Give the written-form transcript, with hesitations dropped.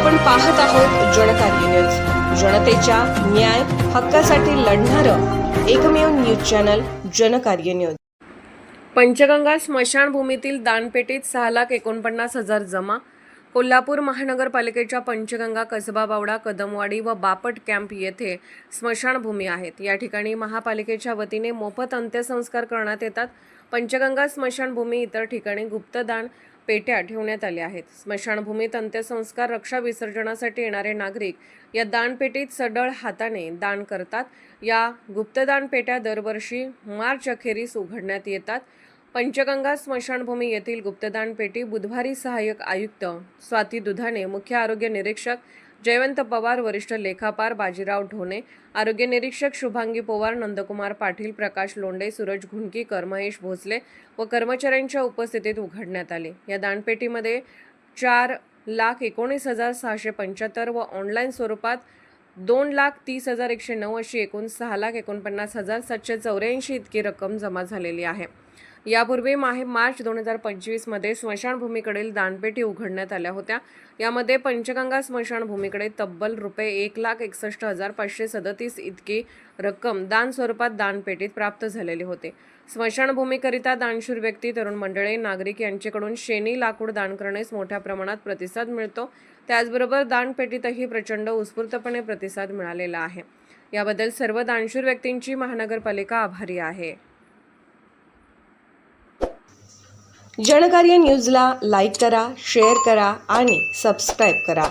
आपण पाहत आहोत जनकार्य न्यूज, जनतेच्या न्याय हक्कासाठी लढणारं एकमेव news channel Janakarya news. Panchganga स्मशानभूमीतील दानपेटीत 6,49,000 जमा। कोल्हापूर महानगरपालिकेच्या पंचगंगा, कसबा बावडा, कदमवाडी व बापट कॅम्प येथे स्मशानभूमी आहेत। या ठिकाणी महापालिकेच्या वतीने मोफत अंत्यसंस्कार करण्यात येतात। पंचगंगा स्मशानभूमी इतर ठिकाणी गुप्तदान पेट्या ठेवण्यात आल्या आहेत। स्मशानभूमीत अंत्यसंस्कार, रक्षा विसर्जनासाठी येणारे नागरिक या दानपेटीत सढळ हाताने दान करतात। या गुप्तदान पेट्या दरवर्षी मार्च अखेरीस उघडण्यात येतात। पंचगंगा स्मशानभूमी येथील गुप्तदान पेटी बुधवारी सहाय्यक आयुक्त स्वाती दुधाणे, मुख्य आरोग्य निरीक्षक जयवंत पवार, वरिष्ठ लेखापाल बाजीराव ढोणे, आरोग्य निरीक्षक शुभांगी पवार, नंदकुमार पाटील, प्रकाश लोंढे, सूरज घुंडकीकर, महेश भोसले व कर्मचाऱ्यांच्या उपस्थितीत उघडण्यात आले। या दानपेटीमध्ये 4,19,675 व ऑनलाईन स्वरूपात 2,30,109 अशी एकूण 6,49,784 इतकी रक्कम जमा झालेली आहे। यापूर्वी मार्च 2025 मध्ये स्मशानभूमीकडील दानपेटी उघडण्यात आल्या होत्या। यामध्ये पंचगंगा स्मशानभूमीकडे तब्बल ₹1,61,537 इतकी रक्कम दान स्वरूपात दानपेटीत प्राप्त झालेली होते। स्मशानभूमीकरिता दानशूर व्यक्ती, तरुण मंडळी, नागरिक यांच्याकडून शेणी लाकूड दान करण्यास मोठ्या प्रमाणात प्रतिसाद मिळतो। त्याचबरोबर दानपेटीतही प्रचंड उत्स्फूर्तपणे प्रतिसाद मिळालेला आहे। याबद्दल सर्व दानशूर व्यक्तींची महानगरपालिका आभारी आहे। जनकार्य न्यूजला लाईक करा, शेअर करा आणि सबस्क्राईब करा।